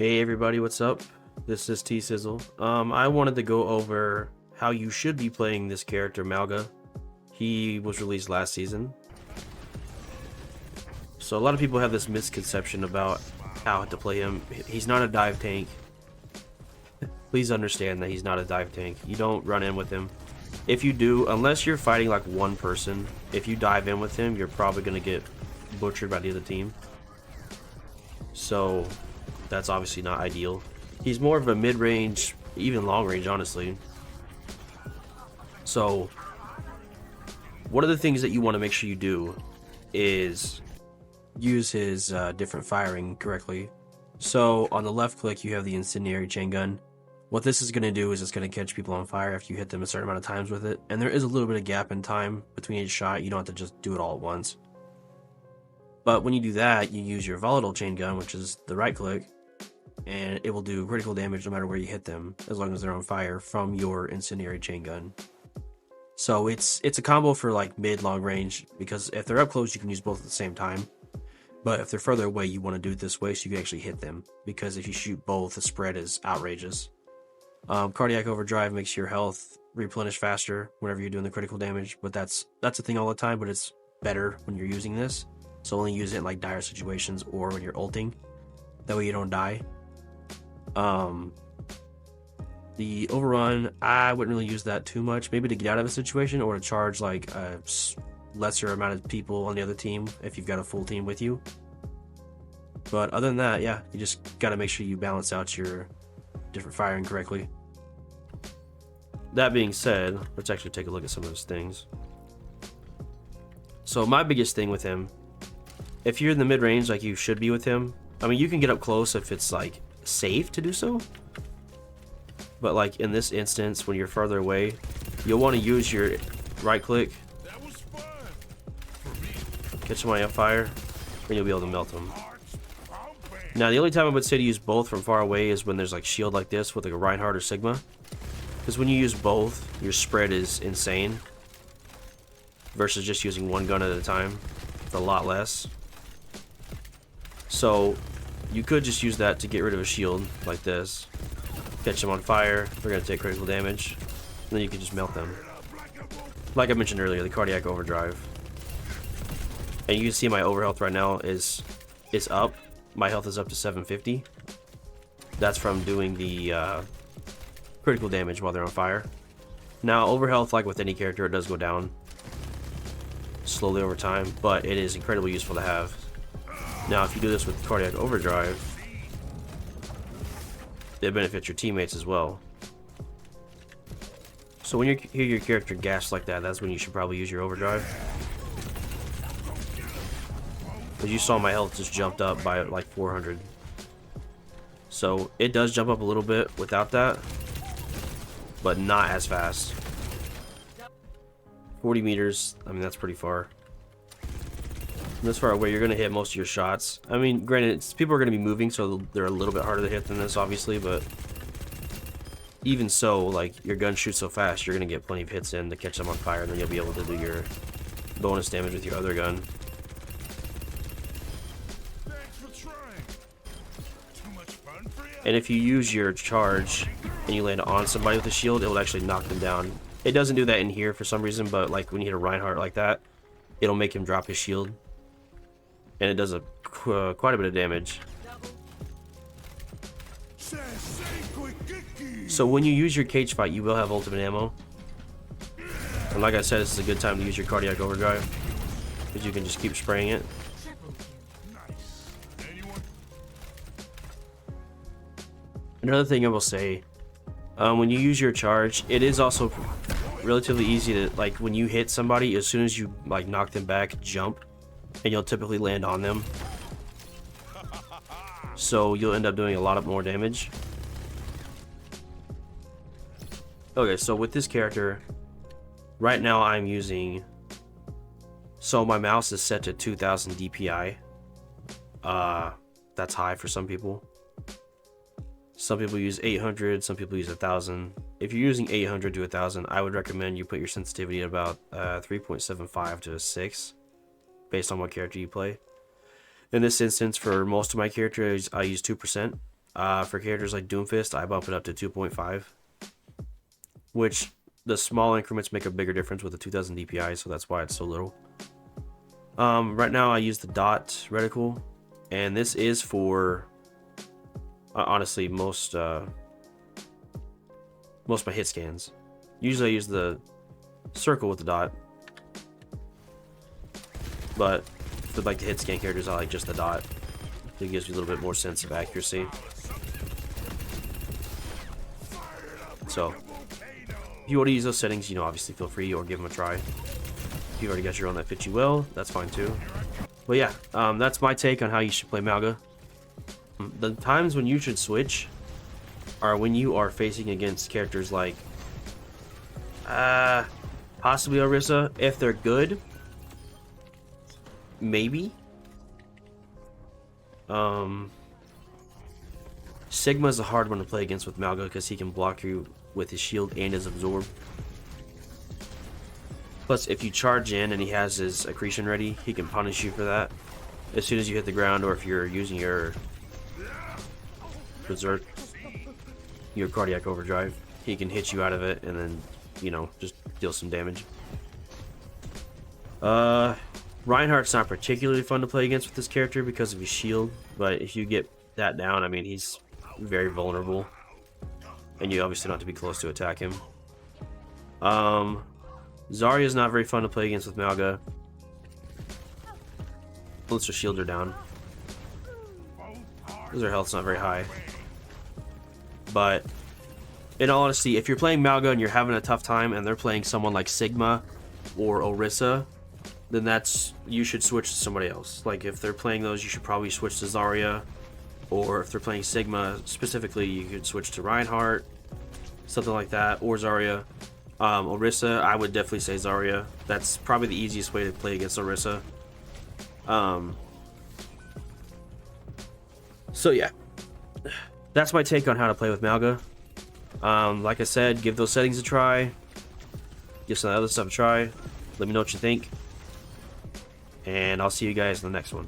Hey everybody, what's up? This is T Sizzle. I wanted to go over how you should be playing this character, Mauga. He was released last season. So a lot of people have this misconception about how to play him. He's not a dive tank. Please understand that he's not a dive tank. You don't run in with him. If you do, unless you're fighting like one person, if you dive in with him, you're probably going to get butchered by the other team. So that's obviously not ideal. He's more of a mid-range, even long-range, honestly. So one of the things that you want to make sure you do is use his different firing correctly. So on the left click, you have the incendiary chain gun. What this is going to do is it's going to catch people on fire after you hit them a certain amount of times with it. And there is a little bit of gap in time between each shot. You don't have to just do it all at once. But when you do that, you use your volatile chain gun, which is the right click, and it will do critical damage no matter where you hit them, as long as they're on fire from your incendiary chain gun. So it's a combo for like mid-long range, because if they're up close, you can use both at the same time. But if they're further away, you want to do it this way so you can actually hit them, because if you shoot both, the spread is outrageous. Cardiac overdrive makes your health replenish faster whenever you're doing the critical damage, but that's a thing all the time, but it's better when you're using this. So only use it in like dire situations or when you're ulting. That way you don't die. The overrun, I wouldn't really use that too much. Maybe to get out of a situation or to charge like a lesser amount of people on the other team if you've got a full team with you. But other than that, yeah, you just got to make sure you balance out your different firing correctly. That being said, let's actually take a look at some of those things. So my biggest thing with him, if you're in the mid-range like you should be with him, I mean, you can get up close if it's like safe to do so. But like in this instance, when you're farther away, you'll want to use your right click, catch somebody on fire, and you'll be able to melt them. Now the only time I would say to use both from far away is when there's like shield like this with like a Reinhardt or Sigma. Because when you use both, your spread is insane. Versus just using one gun at a time. It's a lot less. So you could just use that to get rid of a shield like this. Catch them on fire, they're going to take critical damage. And then you can just melt them. Like I mentioned earlier, the cardiac overdrive. And you can see my overhealth right now is up. My health is up to 750. That's from doing the critical damage while they're on fire. Now, overhealth, like with any character, it does go down slowly over time, but it is incredibly useful to have. Now, if you do this with cardiac overdrive, it benefits your teammates as well. So when you hear your character gasp like that, that's when you should probably use your overdrive. As you saw, my health just jumped up by like 400. So it does jump up a little bit without that, but not as fast. 40 meters, I mean, that's pretty far. From this far away, you're going to hit most of your shots. I mean, granted, people are going to be moving, so they're a little bit harder to hit than this, obviously, but even so, like, your gun shoots so fast, you're going to get plenty of hits in to catch them on fire, and then you'll be able to do your bonus damage with your other gun. And if you use your charge and you land on somebody with a shield, it will actually knock them down. It doesn't do that in here for some reason, but like when you hit a Reinhardt like that, it'll make him drop his shield. And it does quite a bit of damage. So when you use your cage fight, you will have ultimate ammo. And like I said, this is a good time to use your cardiac overdrive, because you can just keep spraying it. Another thing I will say, when you use your charge, it is also relatively easy to, like, when you hit somebody, as soon as you like knock them back, jump, and you'll typically land on them. So you'll end up doing a lot more damage. Okay, so with this character, right now I'm using, so my mouse is set to 2000 DPI. That's high for some people. Some people use 800, some people use 1000. If you're using 800 to 1000, I would recommend you put your sensitivity at about 3.75 to 6, based on what character you play. In this instance, for most of my characters, I use 2%. For characters like Doomfist, I bump it up to 2.5, which the small increments make a bigger difference with the 2000 DPI, so that's why it's so little. Right now I use the dot reticle, and this is for honestly most my hit scans. Usually I use the circle with the dot, but for like the hit scan characters, I like just the dot. It gives you a little bit more sense of accuracy. So if you want to use those settings, you know, obviously feel free, or give them a try. If you've already got your own that fits you well, that's fine too. But yeah, that's my take on how you should play Mauga. The times when you should switch are when you are facing against characters like possibly Orisa. If they're good, maybe. Sigma's a hard one to play against with Mauga because he can block you with his shield and his absorb. Plus, if you charge in and he has his accretion ready, he can punish you for that as soon as you hit the ground, or if you're using your berserk, your cardiac overdrive, he can hit you out of it and then, you know, just deal some damage. Reinhardt's not particularly fun to play against with this character because of his shield, but if you get that down, I mean, he's very vulnerable, and you obviously don't have to be close to attack him. Zarya's not very fun to play against with Mauga, unless her shields are down, because her health's not very high. But in all honesty, if you're playing Mauga and you're having a tough time and they're playing someone like Sigma or Orisa, then you should switch to somebody else. Like, if they're playing those, you should probably switch to Zarya, or if they're playing Sigma specifically, you could switch to Reinhardt, something like that, or Zarya. Orisa, I would definitely say Zarya. That's probably the easiest way to play against Orisa. So yeah, that's my take on how to play with Mauga. Like I said, give those settings a try, give some other stuff a try, let me know what you think, and I'll see you guys in the next one.